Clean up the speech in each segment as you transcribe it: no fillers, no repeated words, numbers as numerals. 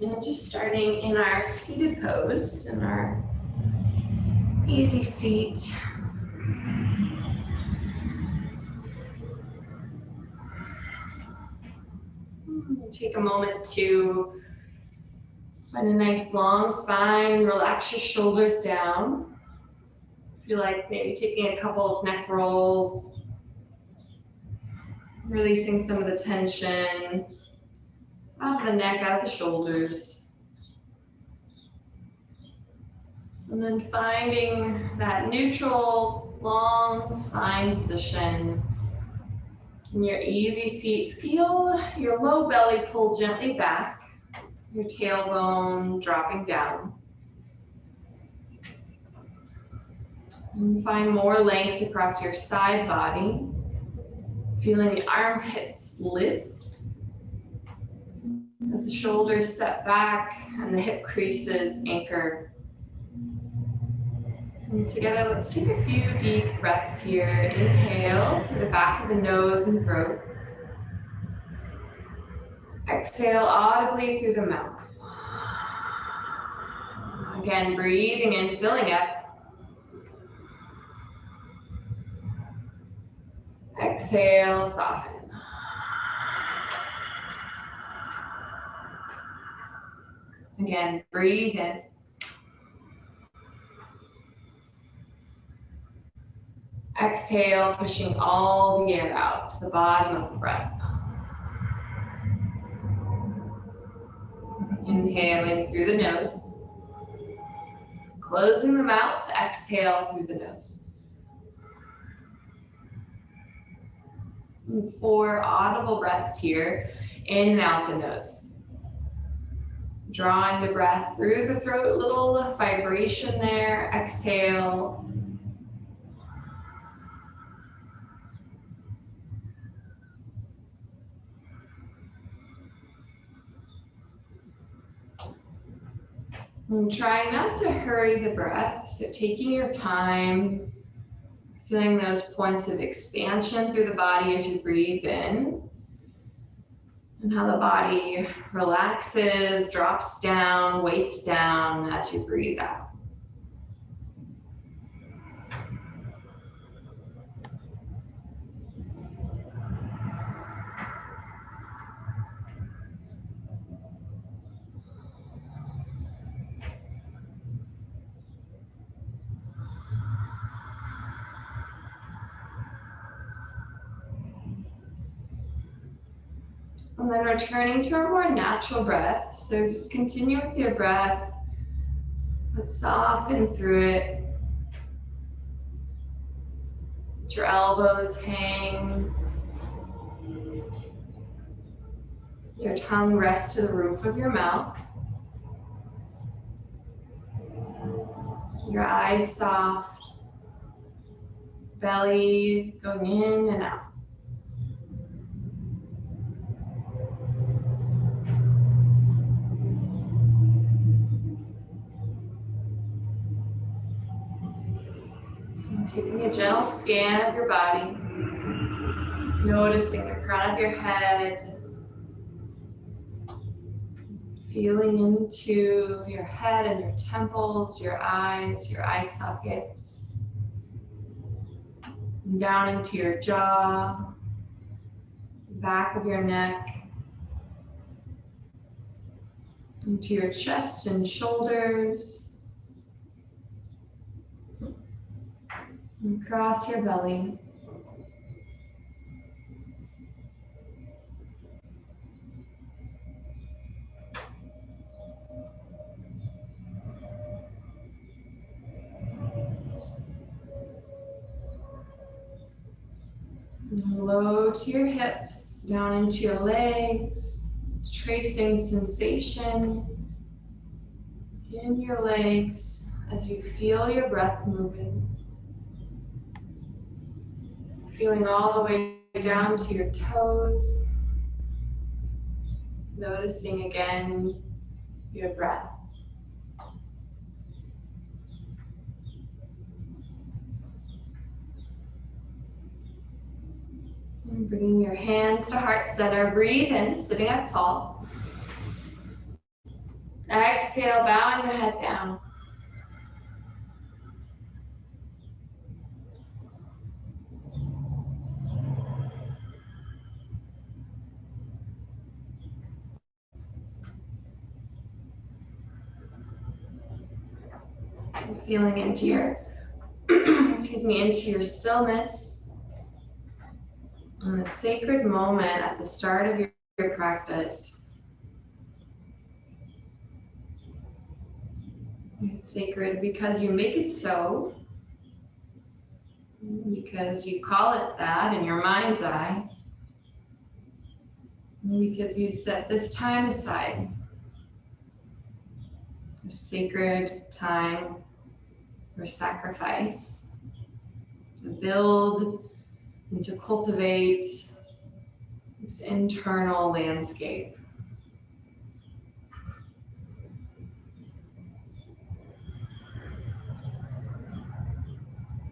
And just starting in our seated pose, in our easy seat. Take a moment to find a nice long spine, relax your shoulders down. If you like, maybe taking a couple of neck rolls, releasing some of the tension out of the neck, out of the shoulders. And then finding that neutral, long spine position. In your easy seat, feel your low belly pull gently back, your tailbone dropping down. And find more length across your side body, feeling the armpits lift as the shoulders set back and the hip creases anchor. And together, let's take a few deep breaths here. Inhale through the back of the nose and throat. Exhale audibly through the mouth. Again, breathing in, filling up. Exhale, soften. Again, breathe in. Exhale, pushing all the air out to the bottom of the breath. Inhaling through the nose. Closing the mouth, exhale through the nose. And 4 audible breaths here, in and out the nose. Drawing the breath through the throat, little vibration there, exhale. And try not to hurry the breath, so taking your time, feeling those points of expansion through the body as you breathe in, and how the body relaxes, drops down, weights down as you breathe out. And then returning to a more natural breath. So just continue with your breath, but soften through it. Let your elbows hang. Your tongue rests to the roof of your mouth. Your eyes soft. Belly going in and out. Taking a gentle scan of your body, noticing the crown of your head, feeling into your head and your temples, your eyes, your eye sockets, and down into your jaw, back of your neck, into your chest and shoulders, and across your belly. And low to your hips, down into your legs, tracing sensation in your legs as you feel your breath moving. Feeling all the way down to your toes. Noticing again your breath. And bringing your hands to heart center. Breathe in, sitting up tall. Exhale, bowing the head down. Feeling into your, excuse me, into your stillness. And the sacred moment at the start of your practice. It's sacred because you make it so, because you call it that in your mind's eye, because you set this time aside, a sacred time for sacrifice, to build and to cultivate this internal landscape.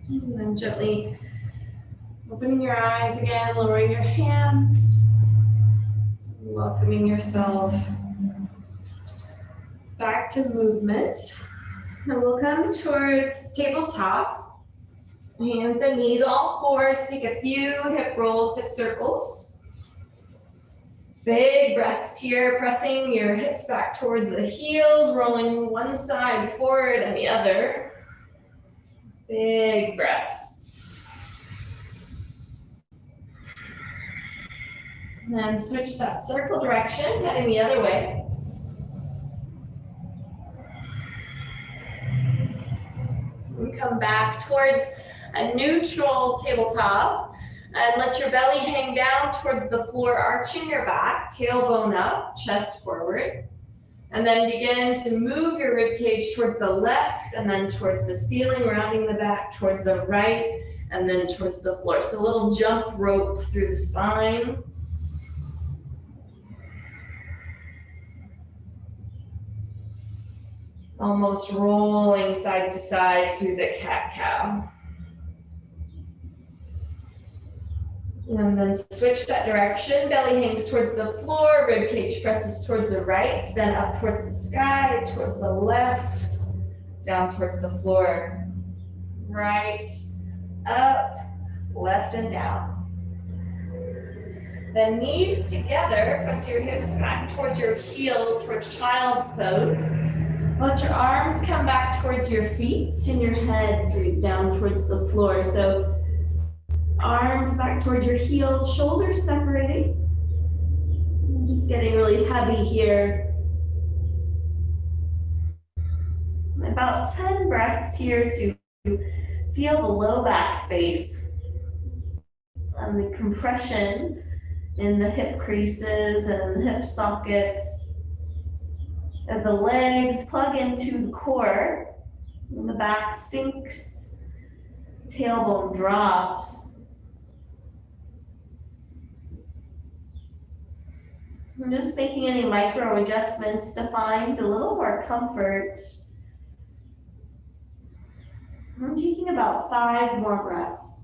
And then gently opening your eyes again, lowering your hands, welcoming yourself back to movement. And we'll come towards tabletop. Hands and knees, all fours. Take a few hip rolls, hip circles. Big breaths here, pressing your hips back towards the heels, rolling one side forward and the other. Big breaths. And then switch that circle direction, heading the other way. And come back towards a neutral tabletop. And let your belly hang down towards the floor, arching your back, tailbone up, chest forward. And then begin to move your rib cage towards the left and then towards the ceiling, rounding the back towards the right and then towards the floor. So a little jump rope through the spine. Almost rolling side to side through the cat-cow. And then switch that direction. Belly hangs towards the floor, rib cage presses towards the right, then up towards the sky, towards the left, down towards the floor. Right, up, left and down. Then knees together, press your hips back towards your heels, towards child's pose. Let your arms come back towards your feet and your head droop down towards the floor. So arms back towards your heels, shoulders separating. Just getting really heavy here. About 10 breaths here to feel the low back space and the compression in the hip creases and the hip sockets. As the legs plug into the core, and the back sinks, tailbone drops. I'm just making any micro adjustments to find a little more comfort. I'm taking about 5 more breaths.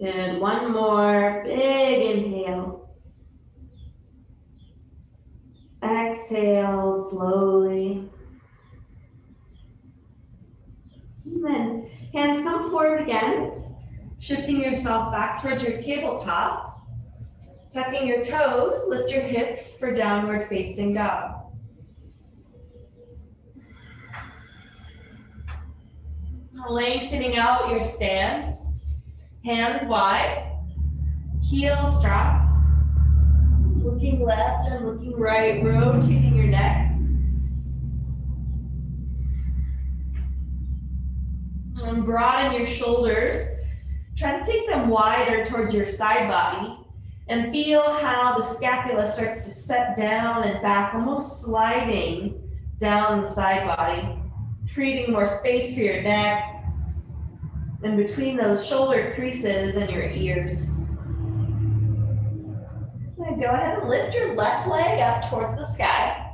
And one more big inhale. Exhale slowly. And then hands come forward again, shifting yourself back towards your tabletop. Tucking your toes, lift your hips for downward facing dog. Lengthening out your stance. Hands wide, heels drop, looking left and looking right, rotating your neck. And broaden your shoulders, Try to take them wider towards your side body and feel how the scapula starts to set down and back, almost sliding down the side body, creating more space for your neck and between those shoulder creases and your ears. And go ahead and lift your left leg up towards the sky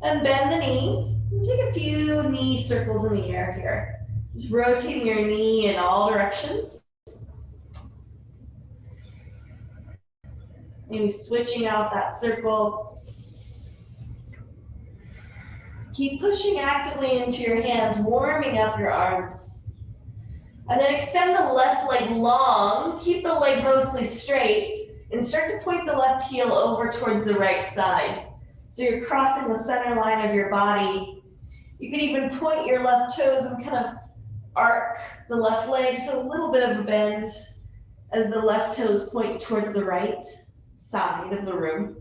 and bend the knee. Take a few knee circles in the air here. Just rotating your knee in all directions. Maybe switching out that circle. Keep pushing actively into your hands, warming up your arms. And then extend the left leg long, keep the leg mostly straight, and start to point the left heel over towards the right side. So you're crossing the center line of your body. You can even point your left toes and kind of arc the left leg, so a little bit of a bend as the left toes point towards the right side of the room.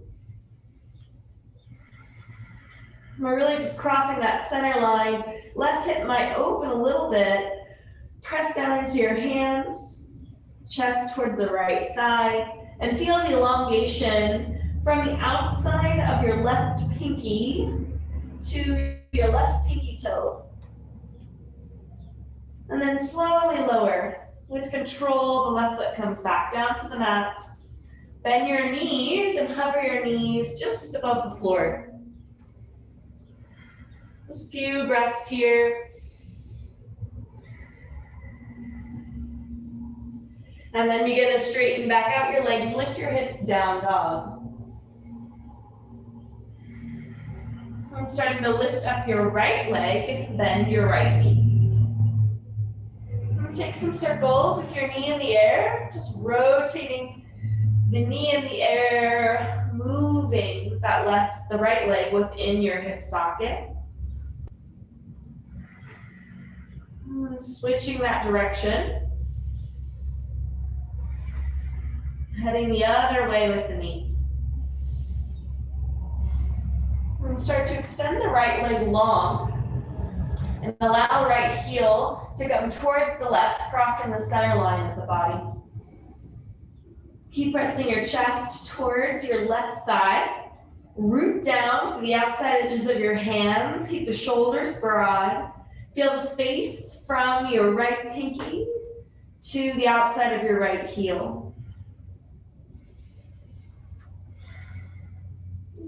We're really just crossing that center line. Left hip might open a little bit. Press down into your hands, chest towards the right thigh, and feel the elongation from the outside of your left pinky to your left pinky toe. And then slowly lower. With control, the left foot comes back down to the mat. Bend your knees and hover your knees just above the floor. Just a few breaths here. And then begin to straighten back out your legs. Lift your hips, down dog. And starting to lift up your right leg, bend your right knee. And take some circles with your knee in the air, just rotating the knee in the air, moving the right leg within your hip socket. And switching that direction. Heading the other way with the knee. And start to extend the right leg long. And allow the right heel to come towards the left, crossing the center line of the body. Keep pressing your chest towards your left thigh. Root down to the outside edges of your hands. Keep the shoulders broad. Feel the space from your right pinky to the outside of your right heel.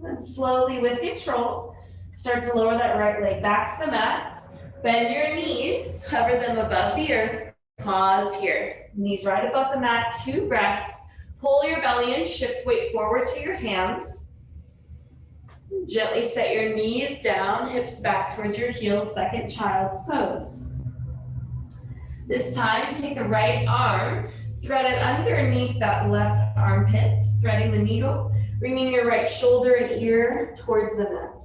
And slowly, with control, start to lower that right leg back to the mat. Bend your knees, hover them above the earth. Pause here. Knees right above the mat, 2 breaths. Pull your belly in, shift weight forward to your hands. Gently set your knees down, hips back towards your heels, second child's pose. This time, take the right arm, thread it underneath that left armpit, threading the needle, bringing your right shoulder and ear towards the mat.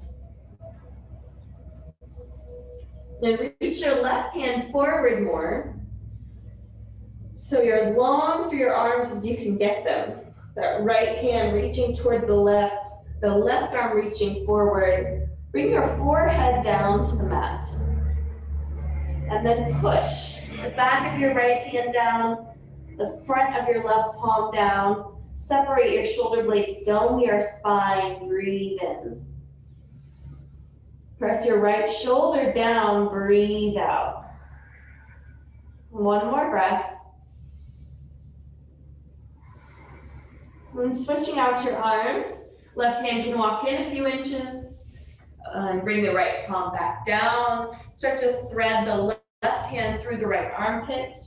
Then reach your left hand forward more, so you're as long through your arms as you can get them. That right hand reaching towards the left arm reaching forward. Bring your forehead down to the mat. And then push the back of your right hand down, the front of your left palm down. Separate your shoulder blades, dome your spine, breathe in. Press your right shoulder down, breathe out. One more breath. And switching out your arms, left hand can walk in a few inches. Bring the right palm back down. Start to thread the left hand through the right armpit,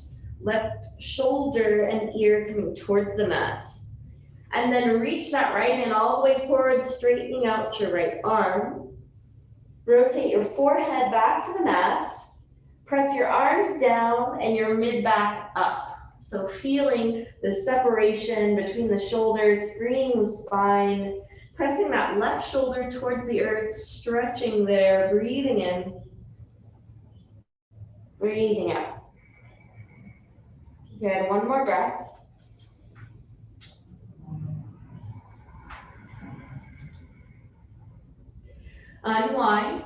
left shoulder and ear coming towards the mat. And then reach that right hand all the way forward, straightening out your right arm. Rotate your forehead back to the mat. Press your arms down and your mid-back up. So feeling the separation between the shoulders, freeing the spine, pressing that left shoulder towards the earth, stretching there, breathing in, breathing out. Good, one more breath. Unwind.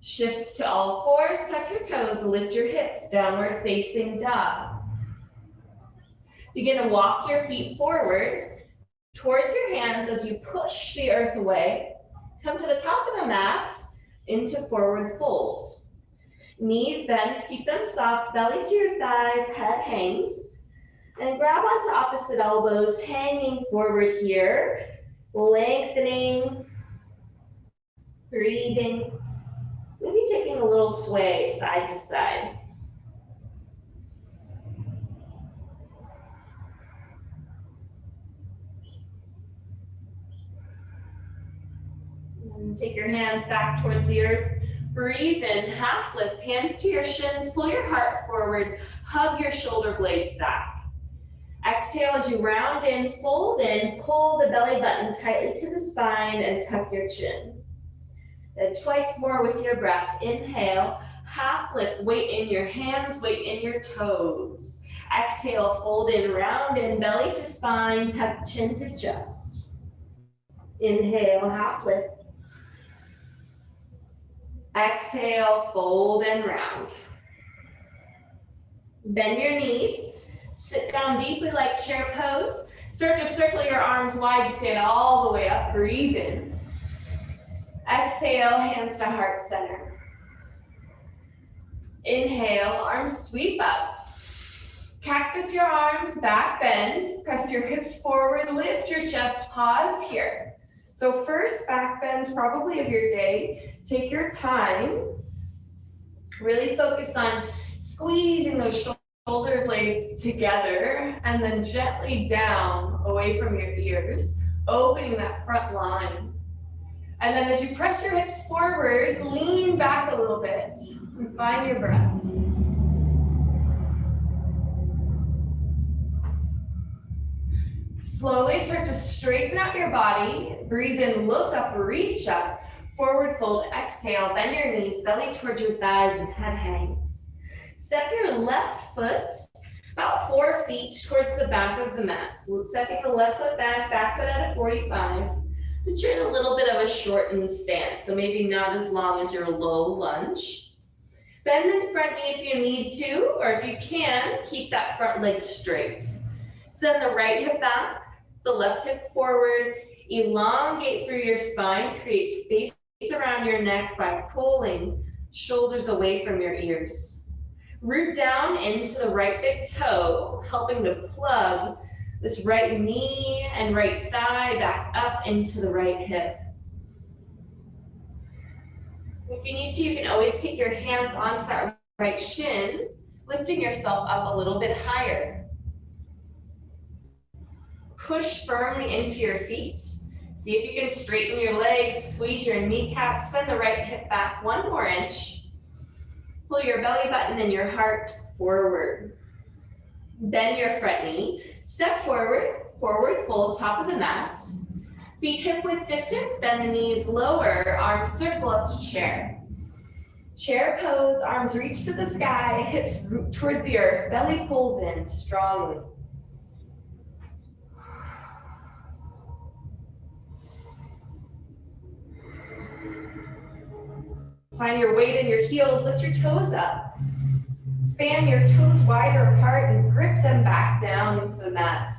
Shift to all fours, tuck your toes, lift your hips, downward facing dog. Begin to walk your feet forward towards your hands as you push the earth away. Come to the top of the mat into forward fold. Knees bent, keep them soft, belly to your thighs, head hangs. And grab onto opposite elbows, hanging forward here, lengthening, breathing, maybe taking a little sway side to side. And take your hands back towards the earth. Breathe in, half lift, hands to your shins, pull your heart forward, hug your shoulder blades back. Exhale as you round in, fold in, pull the belly button tightly to the spine and tuck your chin. Then twice more with your breath. Inhale, half lift, weight in your hands, weight in your toes. Exhale, fold in, round in, belly to spine, tuck chin to chest. Inhale, half lift. Exhale, fold and round. Bend your knees. Sit down deeply like chair pose. Start to circle your arms wide, stand all the way up. Breathe in. Exhale, hands to heart center. Inhale, arms sweep up. Cactus your arms, back bend. Press your hips forward, lift your chest, pause here. So first back bend probably of your day. Take your time. Really focus on squeezing those shoulder blades together and then gently down away from your ears, opening that front line. And then as you press your hips forward, lean back a little bit and find your breath. Slowly start to straighten out your body. Breathe in, look up, reach up. Forward fold, exhale, bend your knees, belly towards your thighs and head hangs. Step your left foot about 4 feet towards the back of the mat. So stepping the left foot back foot at a 45. But you're in a little bit of a shortened stance, so maybe not as long as your low lunge. Bend the front knee if you need to, or if you can, keep that front leg straight. Send the right hip back, the left hip forward, elongate through your spine, create space around your neck by pulling shoulders away from your ears. Root down into the right big toe, helping to plug this right knee and right thigh back up into the right hip. If you need to, you can always take your hands onto that right shin, lifting yourself up a little bit higher. Push firmly into your feet. See if you can straighten your legs, squeeze your kneecaps, send the right hip back 1 more inch. Pull your belly button and your heart forward. Bend your front knee. Step forward, forward fold, top of the mat. Feet hip width distance, bend the knees lower, arms circle up to chair. Chair pose, arms reach to the sky, hips root towards the earth, belly pulls in strongly. Find your weight in your heels, lift your toes up. Span your toes wider apart and grip them back down into the mat.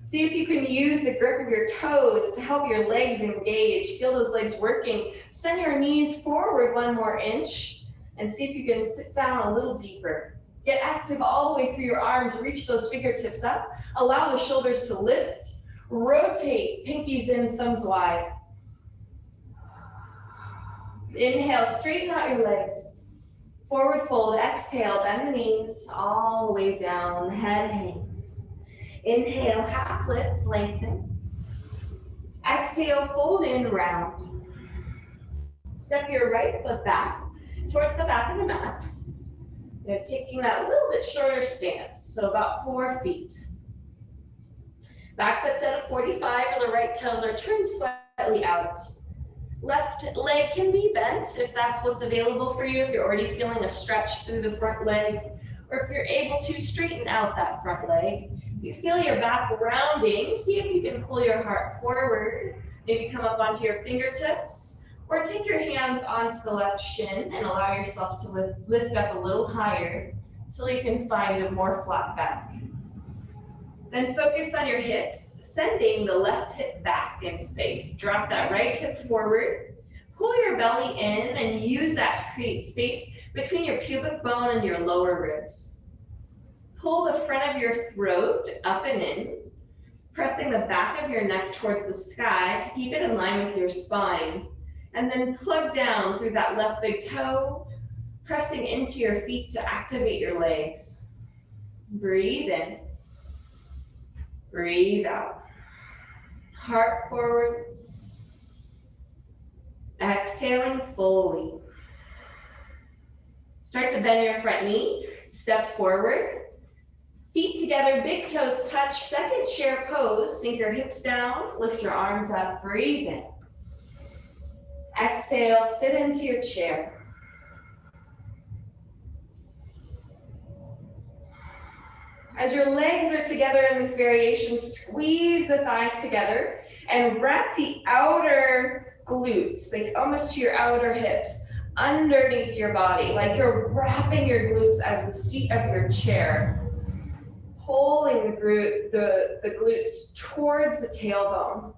See if you can use the grip of your toes to help your legs engage. Feel those legs working. Send your knees forward 1 more inch and see if you can sit down a little deeper. Get active all the way through your arms. Reach those fingertips up. Allow the shoulders to lift. Rotate, pinkies in, thumbs wide. Inhale, straighten out your legs. Forward fold, exhale, bend the knees all the way down, head hangs. Inhale, half lift, lengthen. Exhale, fold in, round. Step your right foot back towards the back of the mat. Now taking that little bit shorter stance, so about 4 feet. Back foot's at a 45, or the right toes are turned slightly out. Left leg can be bent if that's what's available for you, if you're already feeling a stretch through the front leg, or if you're able to straighten out that front leg. If you feel your back rounding, see if you can pull your heart forward, maybe come up onto your fingertips, or take your hands onto the left shin and allow yourself to lift up a little higher until you can find a more flat back. Then focus on your hips, sending the left hip back in space. Drop that right hip forward. Pull your belly in and use that to create space between your pubic bone and your lower ribs. Pull the front of your throat up and in, pressing the back of your neck towards the sky to keep it in line with your spine. And then plug down through that left big toe, pressing into your feet to activate your legs. Breathe in. Breathe out. Heart forward. Exhaling fully. Start to bend your front knee. Step forward. Feet together, big toes touch. Second chair pose. Sink your hips down. Lift your arms up. Breathe in. Exhale, sit into your chair. As your legs are together in this variation, squeeze the thighs together and wrap the outer glutes, like almost to your outer hips, underneath your body, like you're wrapping your glutes as the seat of your chair, pulling the glutes towards the tailbone.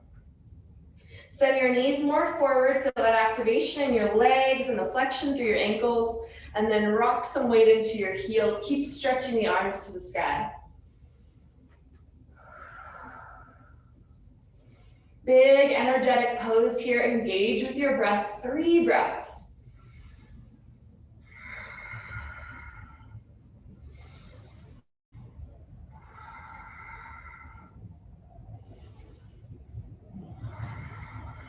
Send your knees more forward, feel that activation in your legs and the flexion through your ankles, and then rock some weight into your heels. Keep stretching the arms to the sky. Big energetic pose here. Engage with your breath. 3 breaths.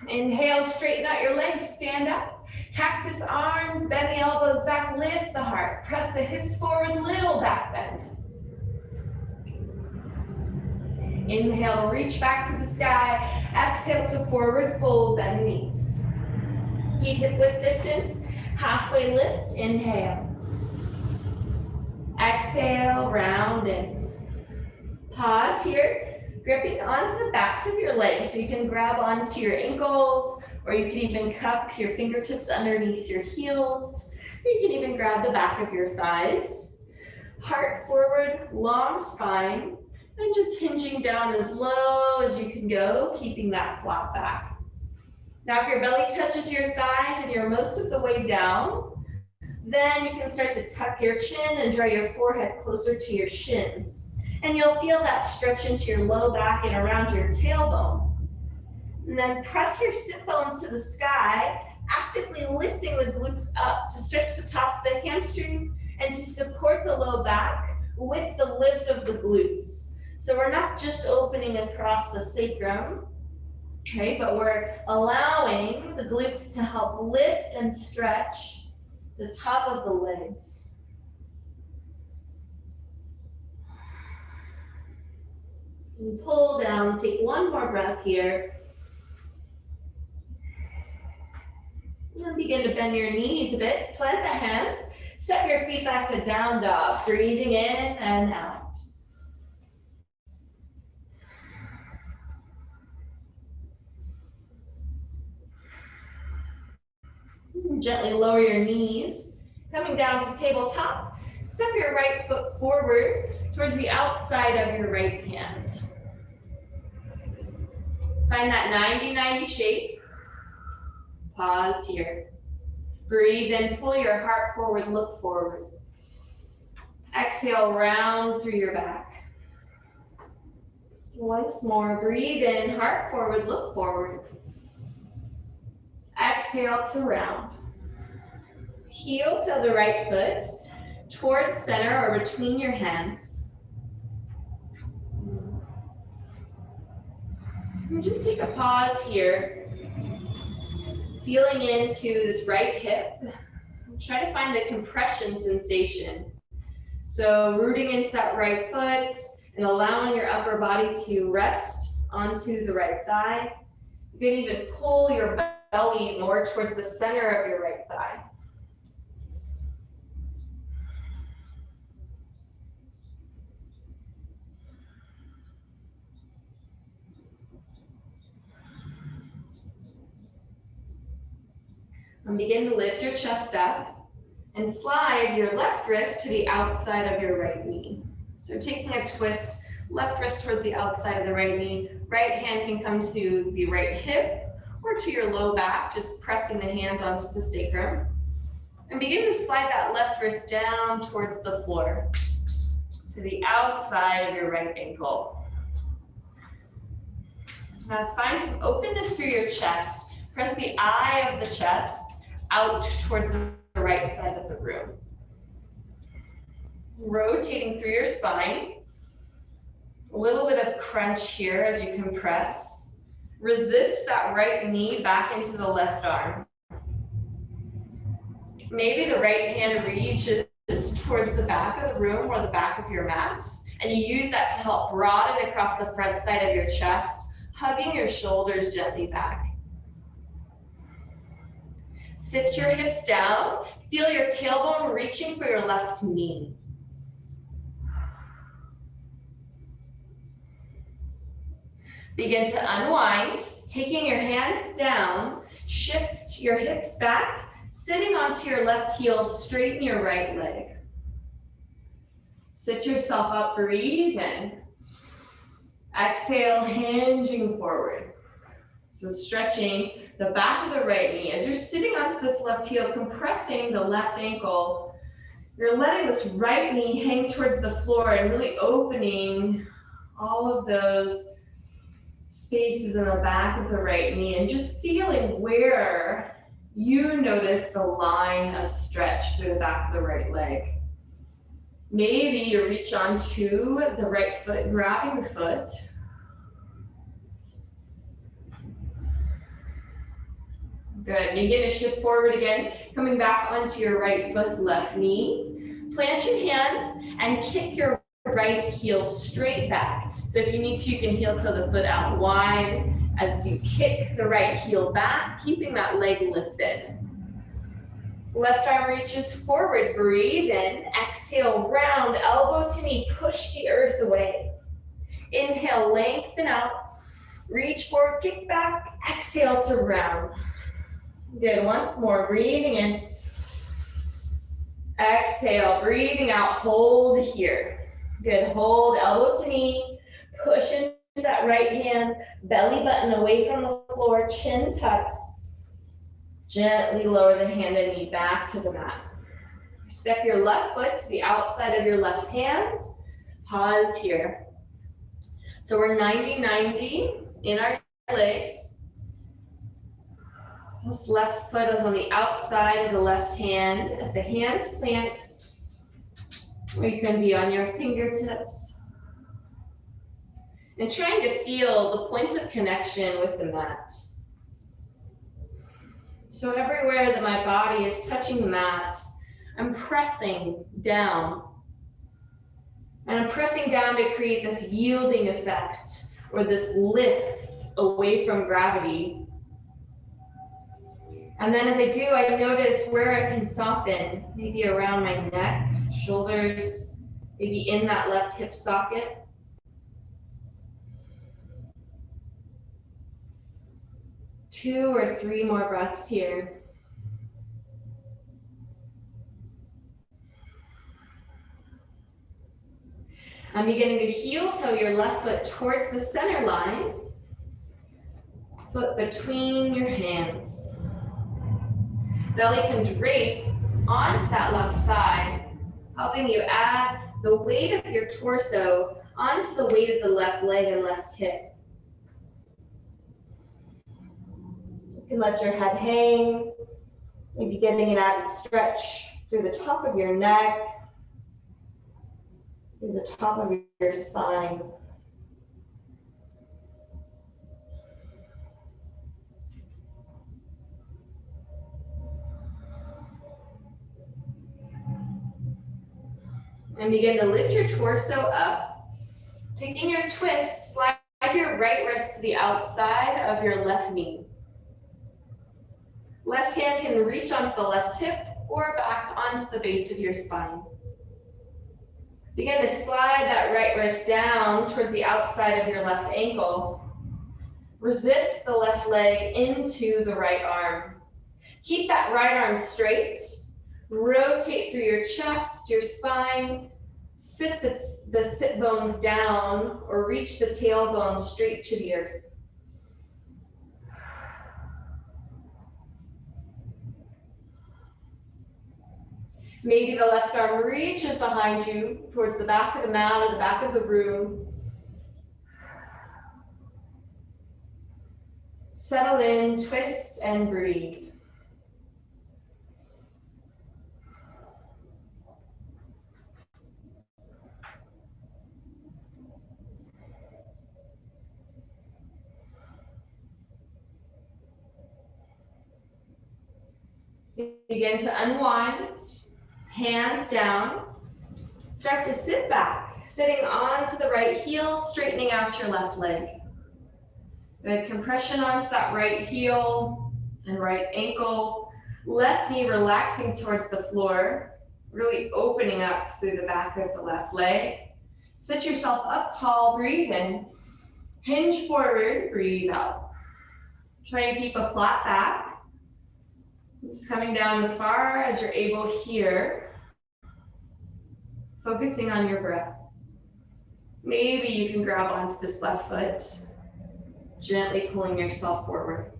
Inhale, straighten out your legs, stand up. Cactus arms, bend the elbows back, lift the heart. Press the hips forward, little back bend. Inhale, reach back to the sky. Exhale to forward fold, bend knees. Feet hip width distance, halfway lift, inhale. Exhale, round in. Pause here, gripping onto the backs of your legs so you can grab onto your ankles, or you can even cup your fingertips underneath your heels. Or you can even grab the back of your thighs. Heart forward, long spine, and just hinging down as low as you can go, keeping that flat back. Now if your belly touches your thighs and you're most of the way down, then you can start to tuck your chin and draw your forehead closer to your shins. And you'll feel that stretch into your low back and around your tailbone. And then press your sit bones to the sky, actively lifting the glutes up to stretch the tops of the hamstrings and to support the low back with the lift of the glutes. So we're not just opening across the sacrum, okay, but we're allowing the glutes to help lift and stretch the top of the legs. And pull down, take one more breath here. And begin to bend your knees a bit, plant the hands, step your feet back to down dog, breathing in and out. Gently lower your knees, coming down to tabletop. Step your right foot forward towards the outside of your right hand. Find that 90-90 shape. Pause here. Breathe in, pull your heart forward, look forward. Exhale, round through your back. Once more, breathe in, heart forward, look forward. Exhale to round. Heel to the right foot, towards center or between your hands. And just take a pause here, feeling into this right hip. Try to find the compression sensation. So rooting into that right foot and allowing your upper body to rest onto the right thigh. You can even pull your belly more towards the center of your right thigh. And begin to lift your chest up and slide your left wrist to the outside of your right knee. So taking a twist, Left wrist towards the outside of the right knee. Right hand can come to the right hip or to your low back, just pressing the hand onto the sacrum. And begin to slide that left wrist down towards the floor, to the outside of your right ankle. Now find some openness through your chest. Press the eye of the chest out towards the right side of the room. Rotating through your spine. A little bit of crunch here as you compress. Resist that right knee back into the left arm. Maybe the right hand reaches towards the back of the room or the back of your mat, and you use that to help broaden across the front side of your chest, hugging your shoulders gently back. Sit your hips down. Feel your tailbone reaching for your left knee. Begin to unwind, taking your hands down, shift your hips back, sitting onto your left heel, straighten your right leg. Sit yourself up, breathe in. Exhale, hinging forward. So stretching the back of the right knee. As you're sitting onto this left heel, compressing the left ankle, you're letting this right knee hang towards the floor and really opening all of those spaces in the back of the right knee and just feeling where you notice the line of stretch through the back of the right leg. Maybe you reach onto the right foot, grabbing the foot. Good. Begin to shift forward again, coming back onto your right foot, left knee. Plant your hands and kick your right heel straight back. So if you need to, you can heel toe the foot out wide as you kick the right heel back, keeping that leg lifted. Left arm reaches forward, breathe in, exhale, round, elbow to knee, push the earth away. Inhale, lengthen out, reach forward, kick back, exhale to round. Good, once more, breathing in. Exhale, breathing out, hold here. Good, hold, elbow to knee, push into that right hand, belly button away from the floor, chin tucks. Gently lower the hand and knee back to the mat. Step your left foot to the outside of your left hand. Pause here. So we're 90-90 in our legs. This left foot is on the outside of the left hand as the hands plant, or you can be on your fingertips. And trying to feel the points of connection with the mat. So everywhere that my body is touching the mat, I'm pressing down. And I'm pressing down to create this yielding effect, or this lift away from gravity. And then as I do, I notice where I can soften, maybe around my neck, shoulders, maybe in that left hip socket. Two or three more breaths here. I'm beginning to heel toe your left foot towards the center line. Foot between your hands. Belly can drape onto that left thigh, helping you add the weight of your torso onto the weight of the left leg and left hip. You can let your head hang, maybe getting an added stretch through the top of your neck, through the top of your spine. And begin to lift your torso up. Taking your twist, slide your right wrist to the outside of your left knee. Left hand can reach onto the left hip or back onto the base of your spine. Begin to slide that right wrist down towards the outside of your left ankle. Resist the left leg into the right arm. Keep that right arm straight. Rotate through your chest, your spine. Sit the sit bones down or reach the tailbone straight to the earth. Maybe the left arm reaches behind you towards the back of the mat or the back of the room. Settle in, twist, and breathe. Begin to unwind, hands down. Start to sit back, sitting onto the right heel, straightening out your left leg. Good, compression onto that right heel and right ankle. Left knee relaxing towards the floor, really opening up through the back of the left leg. Sit yourself up tall, breathe in. Hinge forward, breathe out. Try to keep a flat back. Just coming down as far as you're able here. Focusing on your breath. Maybe you can grab onto this left foot, gently pulling yourself forward.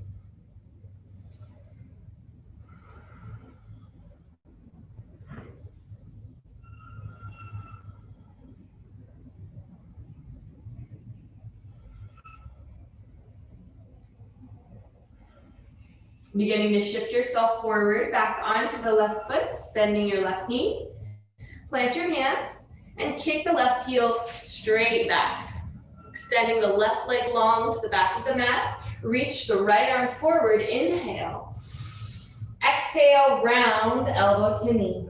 Beginning to shift yourself forward, back onto the left foot, bending your left knee. Plant your hands and kick the left heel straight back. Extending the left leg long to the back of the mat. Reach the right arm forward, inhale. Exhale, round, elbow to knee.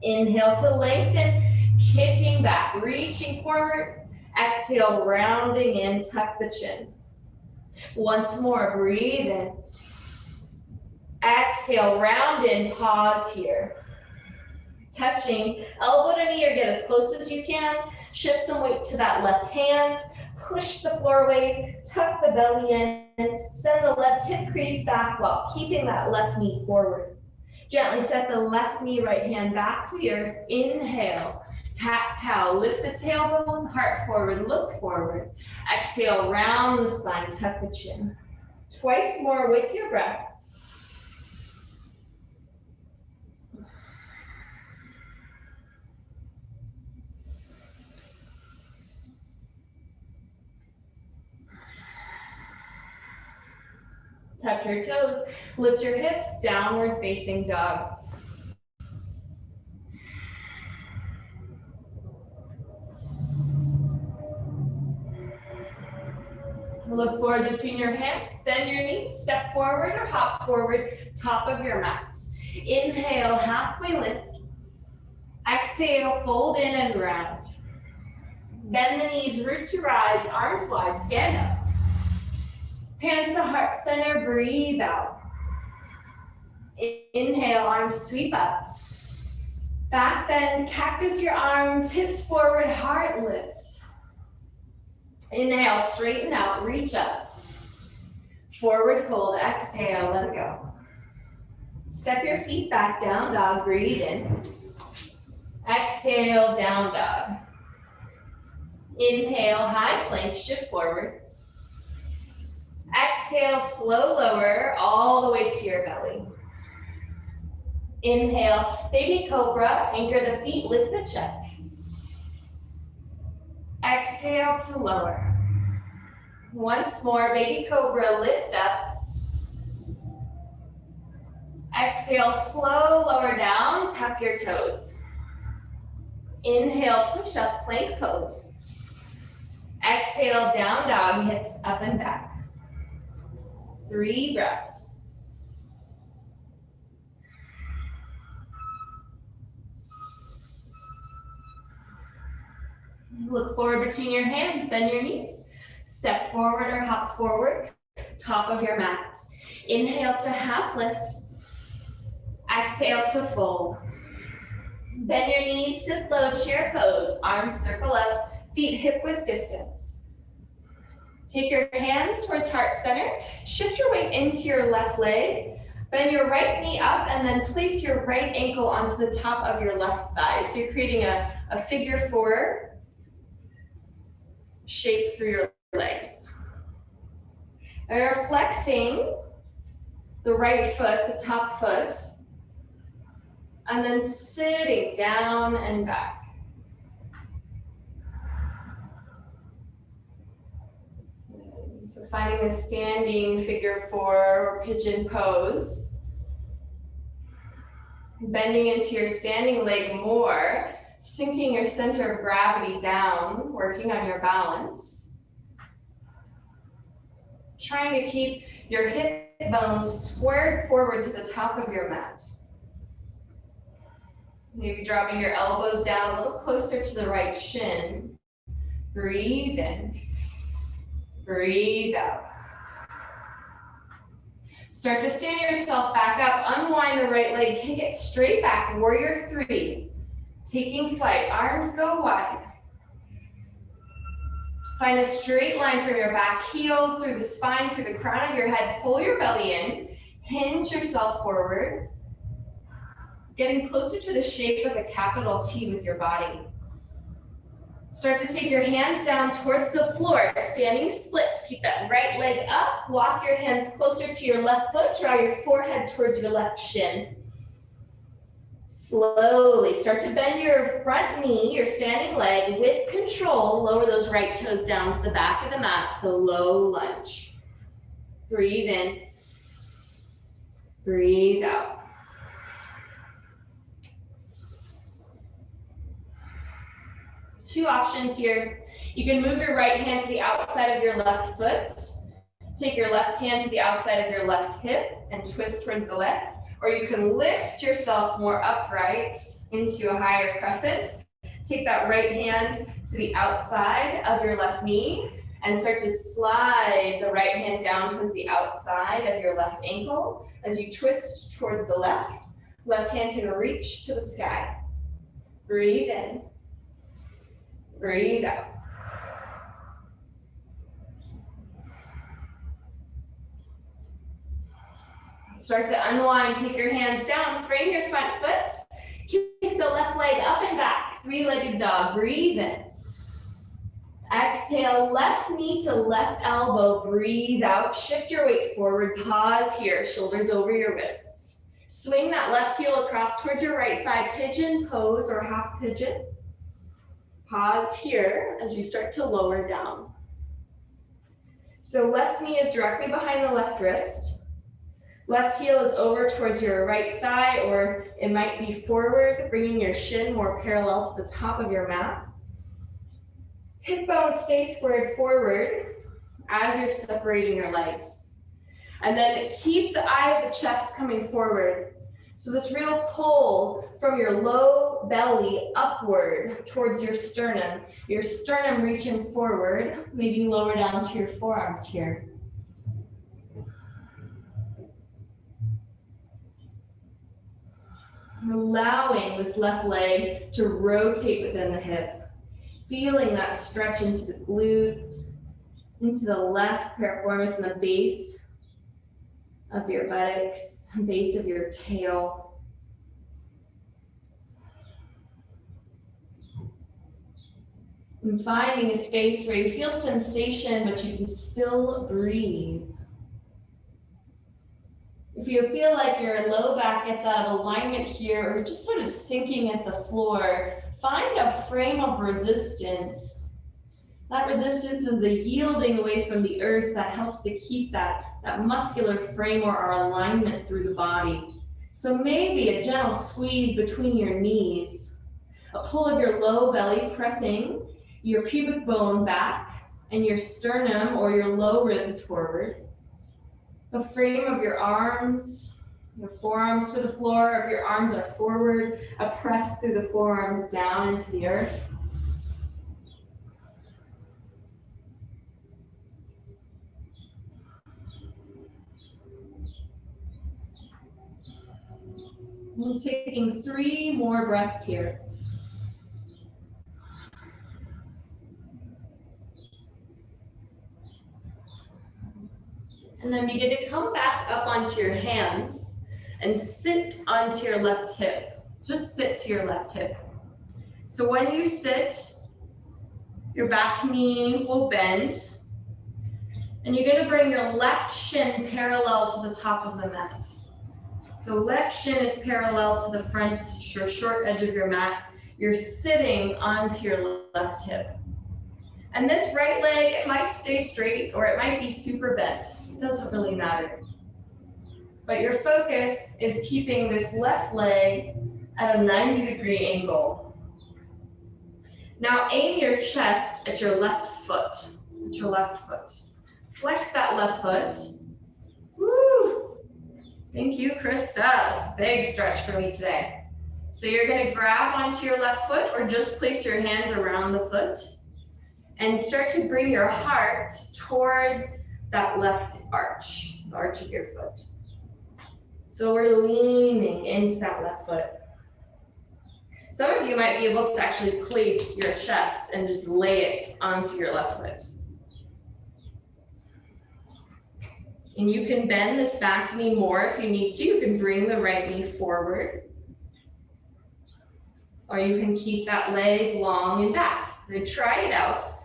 Inhale to lengthen, kicking back, reaching forward. Exhale, rounding in, tuck the chin. Once more, breathe in. Exhale, round in, pause here. Touching elbow to knee or get as close as you can. Shift some weight to that left hand. Push the floor away, tuck the belly in. Send the left hip crease back while keeping that left knee forward. Gently set the left knee, right hand back to the earth. Inhale, cat cow, lift the tailbone, heart forward, look forward. Exhale, round the spine, tuck the chin. Twice more with your breath. Tuck your toes, lift your hips, downward facing dog. Look forward between your hands, bend your knees, step forward or hop forward, top of your mat. Inhale, halfway lift. Exhale, fold in and round. Bend the knees, root to rise, arms wide, stand up. Hands to heart center, breathe out. Inhale, arms sweep up. Back bend, cactus your arms, hips forward, heart lifts. Inhale, straighten out, reach up. Forward fold, exhale, let it go. Step your feet back, down dog, breathe in. Exhale, down dog. Inhale, high plank, shift forward. Exhale, slow lower, all the way to your belly. Inhale, baby cobra, anchor the feet, lift the chest. Exhale to lower. Once more, baby cobra, lift up. Exhale, slow lower down, tuck your toes. Inhale, push up, plank pose. Exhale, down dog, hips up and back. 3 breaths. Look forward between your hands, bend your knees. Step forward or hop forward, top of your mat. Inhale to half lift. Exhale to fold. Bend your knees, sit low, chair pose. Arms circle up, feet hip width distance. Take your hands towards heart center. Shift your weight into your left leg. Bend your right knee up and then place your right ankle onto the top of your left thigh. So you're creating a figure four shape through your legs. And you're flexing the right foot, the top foot, and then sitting down and back. So finding a standing figure four or pigeon pose. Bending into your standing leg more, sinking your center of gravity down, working on your balance. Trying to keep your hip bones squared forward to the top of your mat. Maybe dropping your elbows down a little closer to the right shin. Breathe in. Breathe out. Start to stand yourself back up. Unwind the right leg. Kick it straight back. Warrior three. Taking flight. Arms go wide. Find a straight line from your back heel through the spine, through the crown of your head. Pull your belly in. Hinge yourself forward. Getting closer to the shape of a capital T with your body. Start to take your hands down towards the floor, standing splits. Keep that right leg up. Walk your hands closer to your left foot. Draw your forehead towards your left shin. Slowly start to bend your front knee, your standing leg with control. Lower those right toes down to the back of the mat, so low lunge. Breathe in. Breathe out. Two options here. You can move your right hand to the outside of your left foot. Take your left hand to the outside of your left hip and twist towards the left. Or you can lift yourself more upright into a higher crescent. Take that right hand to the outside of your left knee and start to slide the right hand down towards the outside of your left ankle. As you twist towards the left, left hand can reach to the sky. Breathe in. Breathe out. Start to unwind, take your hands down, frame your front foot, kick the left leg up and back, three-legged dog, breathe in. Exhale, left knee to left elbow, breathe out, shift your weight forward, pause here, shoulders over your wrists. Swing that left heel across towards your right thigh, pigeon pose or half pigeon. Pause here as you start to lower down. So left knee is directly behind the left wrist. Left heel is over towards your right thigh, or it might be forward, bringing your shin more parallel to the top of your mat. Hip bones stay squared forward as you're separating your legs. And then keep the eye of the chest coming forward. So this real pull from your low belly upward towards your sternum reaching forward, maybe lower down to your forearms here. Allowing this left leg to rotate within the hip. Feeling that stretch into the glutes, into the left piriformis and the base of your buttocks, base of your tail. And finding a space where you feel sensation, but you can still breathe. If you feel like your low back gets out of alignment here, or just sort of sinking at the floor, find a frame of resistance. That resistance is the yielding away from the earth that helps to keep that muscular frame or our alignment through the body. So maybe a gentle squeeze between your knees, a pull of your low belly pressing your pubic bone back and your sternum or your low ribs forward. The frame of your arms, your forearms to the floor. If your arms are forward, a press through the forearms down into the earth. We're taking 3 more breaths here. And then begin to come back up onto your hands. and sit onto your left hip. Just sit to your left hip. So when you sit, your back knee will bend, and you're going to bring your left shin parallel to the top of the mat. So left shin is parallel to the front short edge of your mat. You're sitting onto your left hip. And this right leg, it might stay straight or it might be super bent. It doesn't really matter. But your focus is keeping this left leg at a 90-degree angle. Now aim your chest at your left foot. Flex that left foot. Woo! Thank you, Krista. Big stretch for me today. So you're going to grab onto your left foot or just place your hands around the foot and start to bring your heart towards that left arch, the arch of your foot. So we're leaning into that left foot. Some of you might be able to actually place your chest and just lay it onto your left foot. And you can bend this back knee more if you need to. You can bring the right knee forward. Or you can keep that leg long and back. So try it out.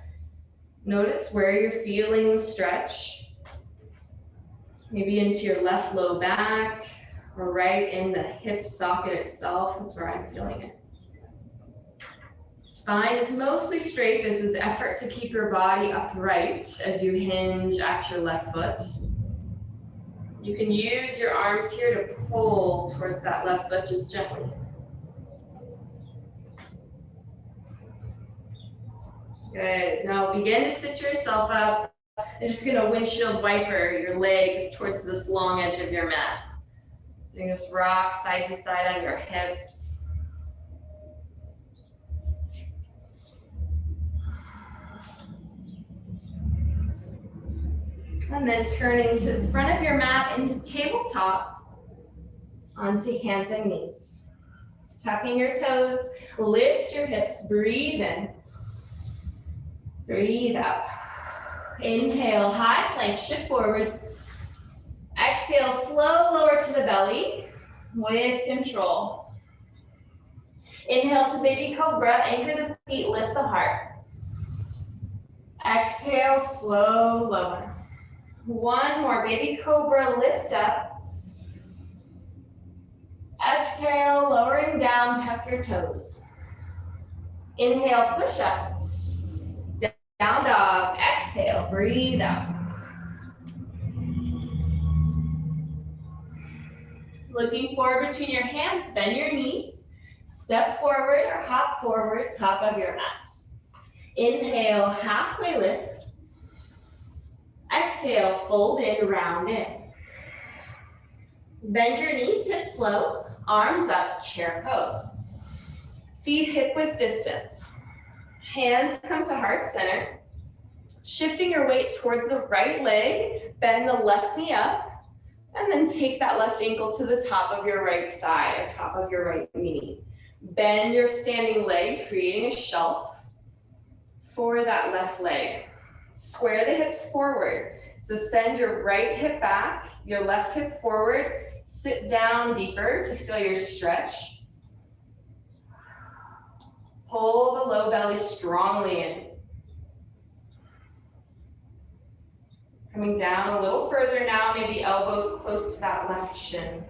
Notice where you're feeling the stretch. Maybe into your left low back or right in the hip socket itself. That's where I'm feeling it. Spine is mostly straight. This is effort to keep your body upright as you hinge at your left foot. You can use your arms here to pull towards that left foot just gently. Good. Now begin to sit yourself up. You're just going to windshield wiper your legs towards this long edge of your mat. So you just rock side to side on your hips. And then turning to the front of your mat into tabletop, onto hands and knees. Tucking your toes, lift your hips, breathe in. Breathe out. Inhale, high plank, shift forward. Exhale, slow lower to the belly with control. Inhale to baby cobra, anchor the feet, lift the heart. Exhale, slow lower. One more, baby cobra, lift up. Exhale, lowering down, tuck your toes. Inhale, push up. Down dog, exhale, breathe out. Looking forward between your hands, bend your knees. Step forward or hop forward, top of your mat. Inhale, halfway lift. Exhale, fold in, round in. Bend your knees, hips low, arms up, chair pose. Feet hip width distance. Hands come to heart center. Shifting your weight towards the right leg, bend the left knee up, and then take that left ankle to the top of your right thigh or top of your right knee. Bend your standing leg, creating a shelf for that left leg. Square the hips forward. So send your right hip back, your left hip forward. Sit down deeper to feel your stretch. Pull the low belly strongly in. Coming down a little further now, maybe elbows close to that left shin.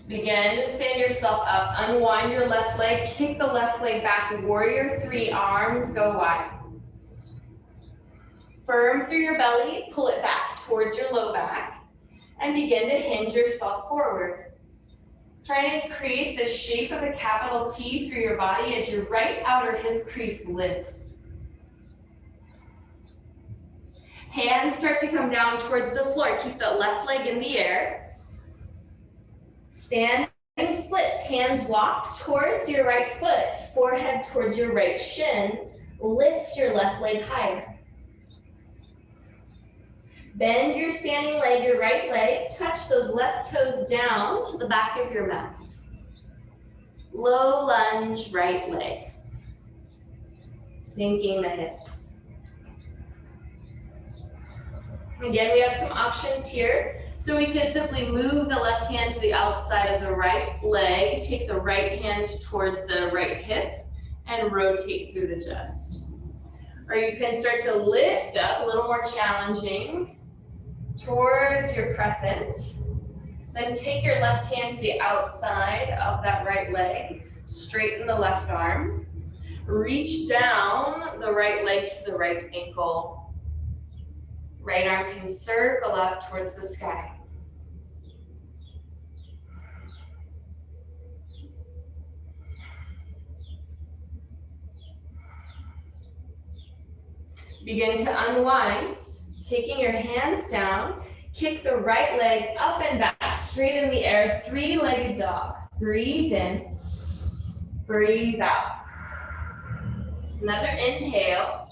Begin to stand yourself up, unwind your left leg, kick the left leg back, warrior three, arms go wide. Firm through your belly, pull it back towards your low back, and begin to hinge yourself forward. Try to create the shape of a capital T through your body as your right outer hip crease lifts. Hands start to come down towards the floor. Keep the left leg in the air. Standing splits, hands walk towards your right foot, forehead towards your right shin. Lift your left leg higher. Bend your standing leg, your right leg, touch those left toes down to the back of your mat. Low lunge, right leg. Sinking the hips. Again, we have some options here. So we could simply move the left hand to the outside of the right leg, take the right hand towards the right hip, and rotate through the chest. Or you can start to lift up, a little more challenging, towards your crescent. Then take your left hand to the outside of that right leg, straighten the left arm, reach down the right leg to the right ankle. Right arm can circle up towards the sky. Begin to unwind, taking your hands down, kick the right leg up and back, straight in the air, three-legged dog. Breathe in, breathe out. Another inhale.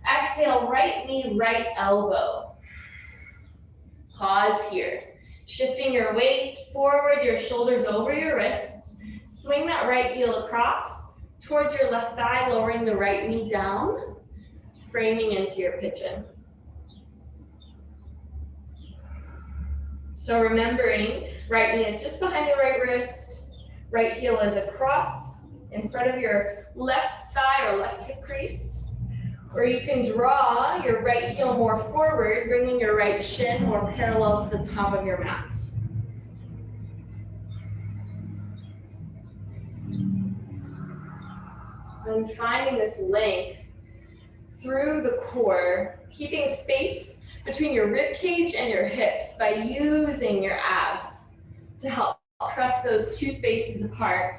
Exhale, right knee, right elbow. Pause here. Shifting your weight forward, your shoulders over your wrists. Swing that right heel across towards your left thigh, lowering the right knee down, framing into your pigeon. So remembering, right knee is just behind the right wrist, right heel is across in front of your left thigh or left hip crease. Or you can draw your right heel more forward, bringing your right shin more parallel to the top of your mat. And finding this length through the core, keeping space between your rib cage and your hips by using your abs to help press those two spaces apart,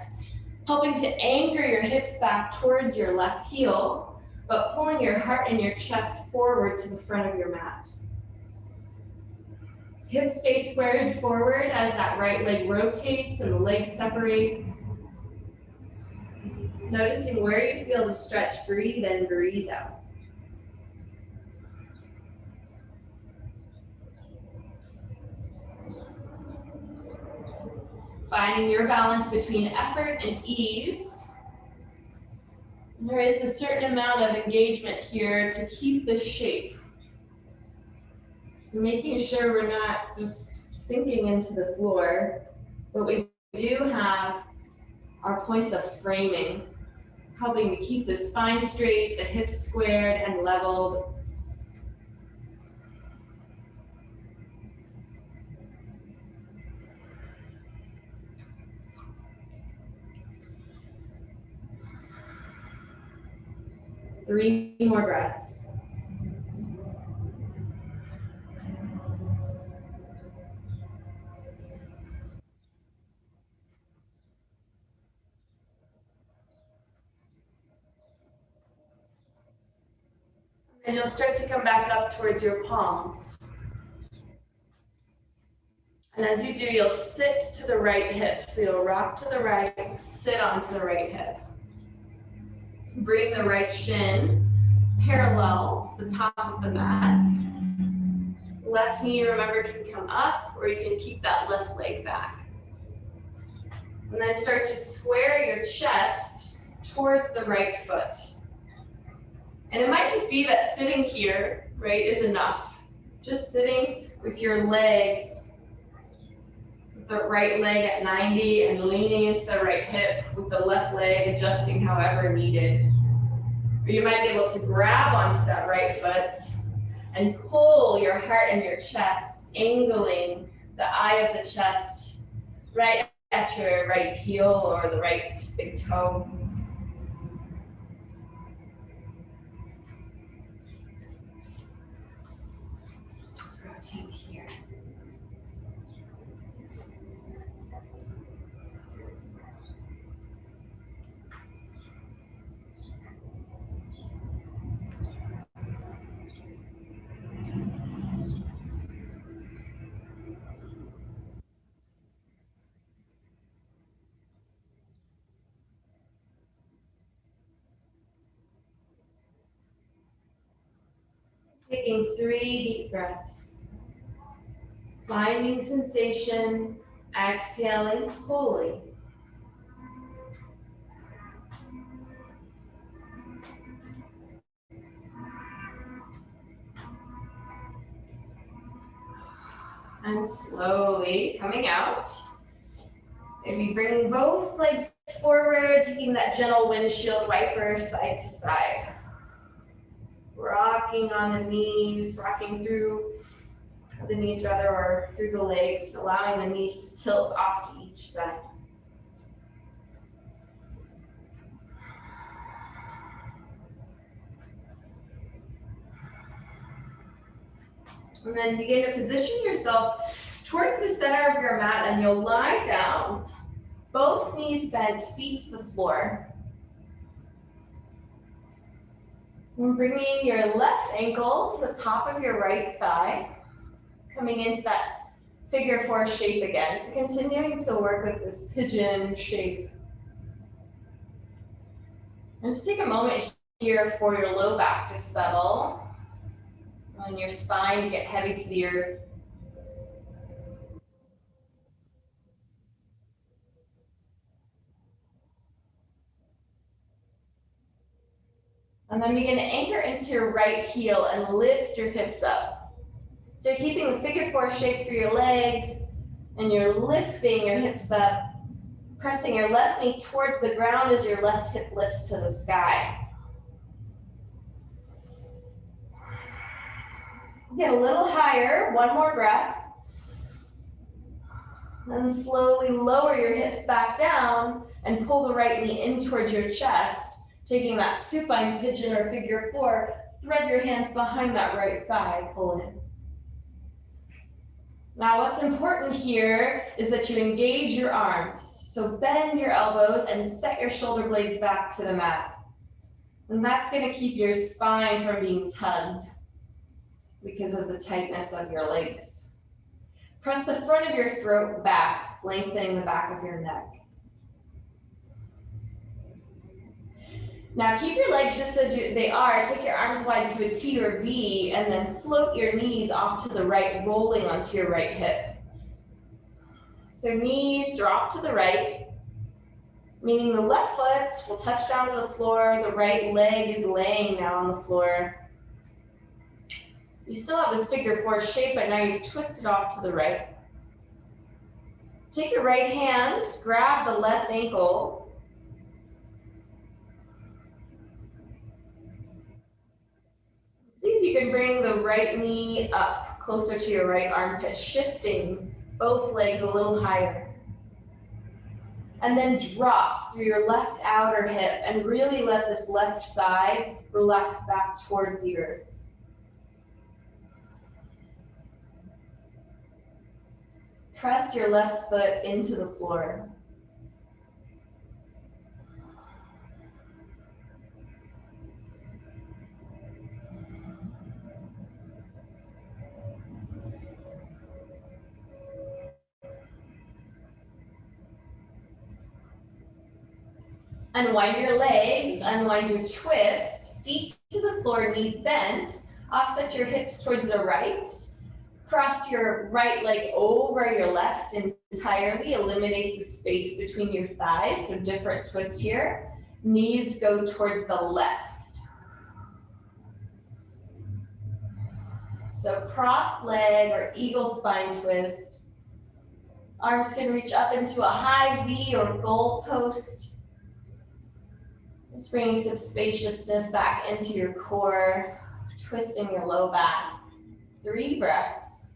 helping to anchor your hips back towards your left heel, but pulling your heart and your chest forward to the front of your mat. Hips stay squared forward as that right leg rotates and the legs separate. Noticing where you feel the stretch, breathe in, breathe out. Finding your balance between effort and ease. There is a certain amount of engagement here to keep the shape. So making sure we're not just sinking into the floor, but we do have our points of framing, helping to keep the spine straight, the hips squared and leveled. Three more breaths. And you'll start to come back up towards your palms. And as you do, you'll sit to the right hip. So you'll rock to the right, sit onto the right hip. Bring the right shin parallel to the top of the mat. Left knee, remember, can come up, or you can keep that left leg back. And then start to square your chest towards the right foot. And it might just be that sitting here, right, is enough. Just sitting with your legs, with the right leg at 90 and leaning into the right hip with the left leg adjusting however needed. Or you might be able to grab onto that right foot and pull your heart and your chest, angling the eye of the chest right at your right heel or the right big toe. Rotate here. Taking 3 deep breaths. Finding sensation, exhaling fully. And slowly coming out. Maybe bring both legs forward, taking that gentle windshield wiper side to side. Rocking on the knees, rocking through the knees rather, or through the legs, allowing the knees to tilt off to each side. And then begin to position yourself towards the center of your mat, and you'll lie down, both knees bent, feet to the floor. And bringing your left ankle to the top of your right thigh, coming into that figure four shape again. So continuing to work with this pigeon shape. And just take a moment here for your low back to settle, and your spine to get heavy to the earth. And then begin to anchor into your right heel and lift your hips up. So you're keeping the figure four shape through your legs, and you're lifting your hips up, pressing your left knee towards the ground as your left hip lifts to the sky. Get a little higher, one more breath. Then slowly lower your hips back down and pull the right knee in towards your chest, taking that supine pigeon or figure four, thread your hands behind that right thigh, pull in. Now what's important here is that you engage your arms. So bend your elbows and set your shoulder blades back to the mat. And that's going to keep your spine from being tugged because of the tightness of your legs. Press the front of your throat back, lengthening the back of your neck. Now keep your legs just as they are. Take your arms wide to a T or V, and then float your knees off to the right, rolling onto your right hip. So knees drop to the right, meaning the left foot will touch down to the floor, the right leg is laying now on the floor. You still have this figure four shape, but now you've twisted off to the right. Take your right hand, grab the left ankle. See if you can bring the right knee up closer to your right armpit, shifting both legs a little higher. And then drop through your left outer hip and really let this left side relax back towards the earth. Press your left foot into the floor. Unwind your legs, unwind your twist, feet to the floor, knees bent, offset your hips towards the right. Cross your right leg over your left entirely, eliminate the space between your thighs, so different twist here. Knees go towards the left. So cross leg or eagle spine twist. Arms can reach up into a high V or goal post. Just bringing some spaciousness back into your core, twisting your low back. 3 breaths.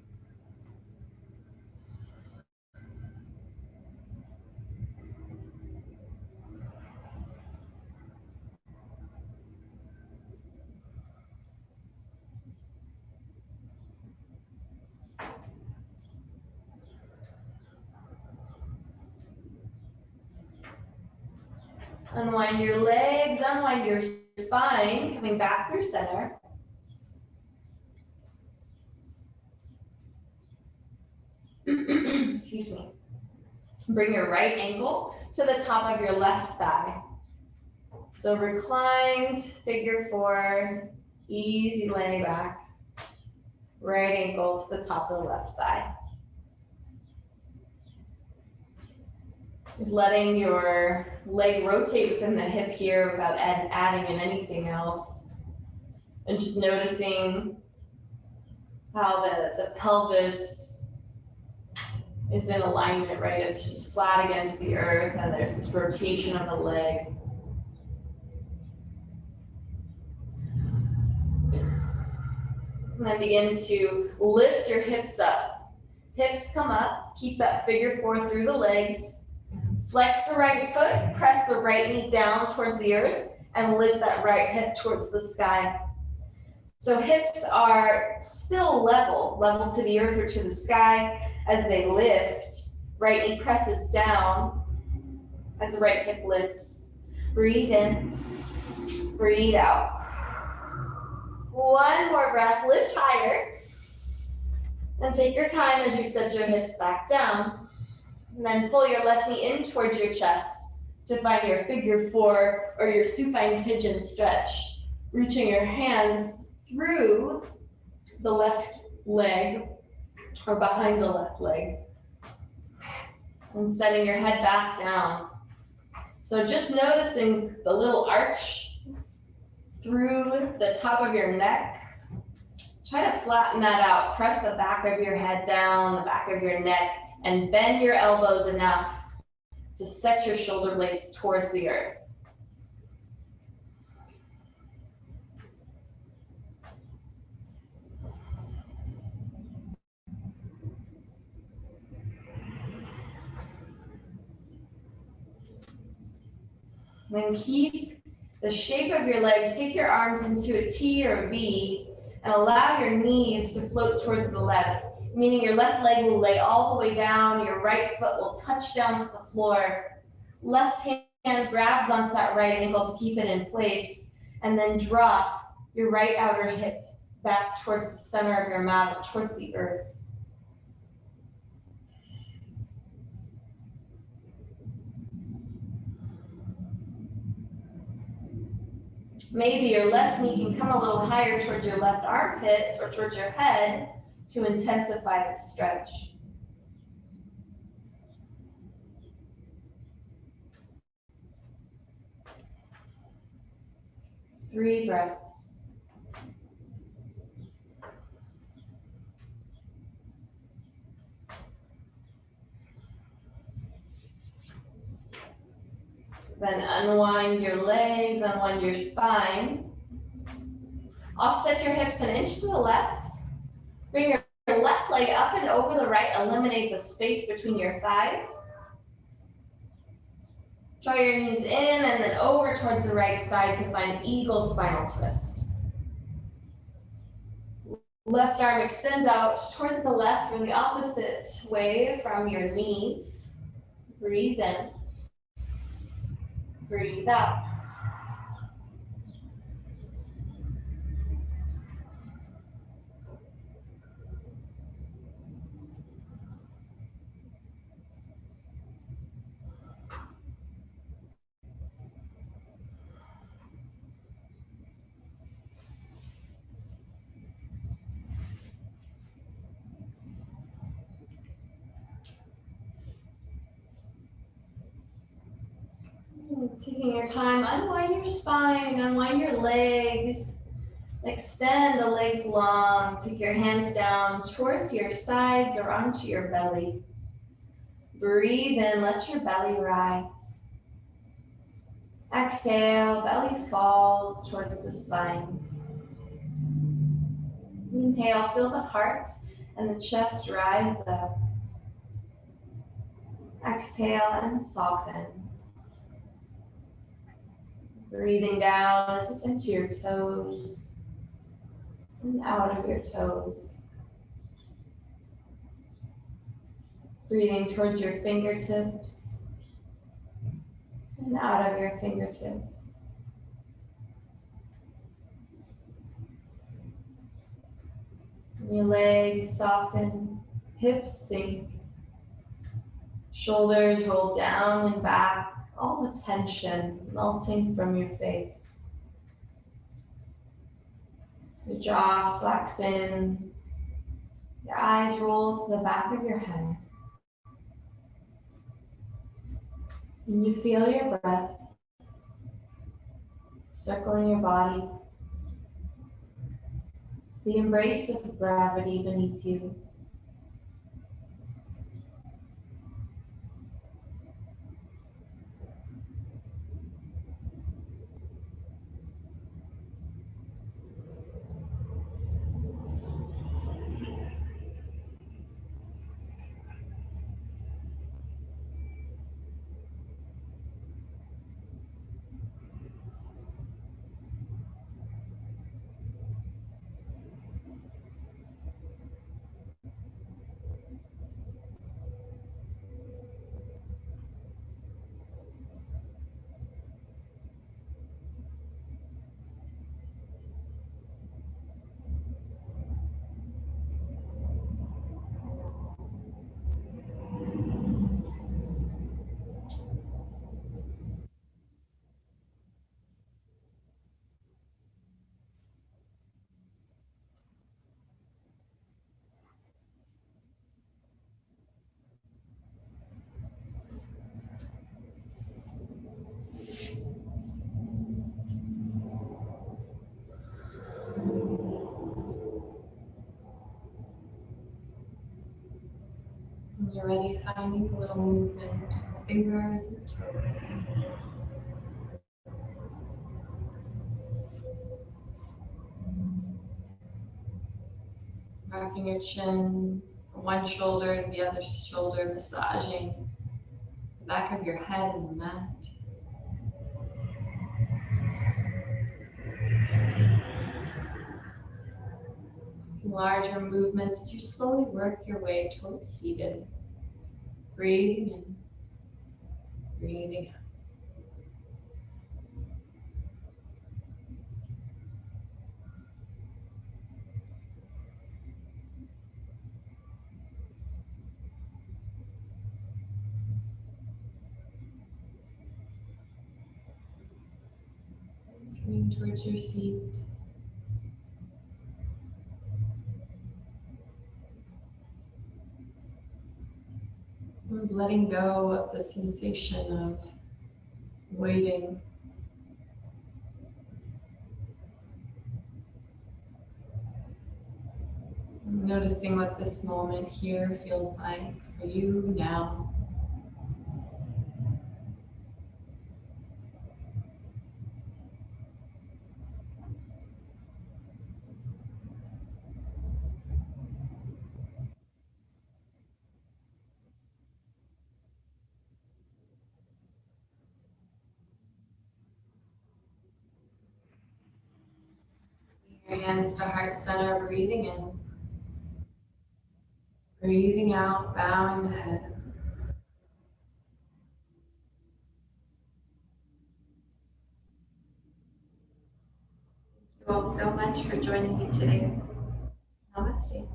Unwind your legs, unwind your spine, coming back through center. Excuse me. Bring your right ankle to the top of your left thigh. So reclined, figure four, easy lay back. Right ankle to the top of the left thigh. Letting your leg rotate within the hip here without adding in anything else. And just noticing how the pelvis is in alignment, right? It's just flat against the earth, and there's this rotation of the leg. And then begin to lift your hips up. Hips come up, keep that figure four through the legs. Flex the right foot, press the right knee down towards the earth, and lift that right hip towards the sky. So hips are still level to the earth or to the sky as they lift. Right knee presses down as the right hip lifts. Breathe in, breathe out. One more breath, lift higher. And take your time as you set your hips back down. And then pull your left knee in towards your chest to find your figure four or your supine pigeon stretch. Reaching your hands through the left leg or behind the left leg. And setting your head back down. So just noticing the little arch through the top of your neck. Try to flatten that out. Press the back of your head down, the back of your neck, and bend your elbows enough to set your shoulder blades towards the earth. Then keep the shape of your legs. Take your arms into a T or a V and allow your knees to float towards the left, meaning your left leg will lay all the way down, your right foot will touch down to the floor. Left hand grabs onto that right ankle to keep it in place, and then drop your right outer hip back towards the center of your mat, towards the earth. Maybe your left knee can come a little higher towards your left armpit or towards your head to intensify the stretch. Three breaths. Then unwind your legs, unwind your spine. Offset your hips an inch to the left. Bring your left leg up and over the right. Eliminate the space between your thighs. Draw your knees in and then over towards the right side to find eagle spinal twist. Left arm extends out towards the left or the opposite way from your knees. Breathe in. Breathe out. Taking your time, unwind your spine, unwind your legs. Extend the legs long. Take your hands down towards your sides or onto your belly. Breathe in, let your belly rise. Exhale, belly falls towards the spine. Inhale, feel the heart and the chest rise up. Exhale and soften. Breathing down as if into your toes and out of your toes. Breathing towards your fingertips and out of your fingertips. Your legs soften, hips sink, shoulders roll down and back. All the tension melting from your face. Your jaw slacks in. Your eyes roll to the back of your head. And you feel your breath circling your body. The embrace of gravity beneath you. When you're ready, finding a little movement, fingers and toes. Rocking your chin from one shoulder to the other shoulder, massaging the back of your head and the mat. Larger movements as you slowly work your way towards seated. Breathing in, breathing out. Coming towards your seat. And letting go of the sensation of waiting. Noticing what this moment here feels like for you now. Your hands to heart center, breathing in. Breathing out, bowing the head. Thank you all so much for joining me today. Namaste.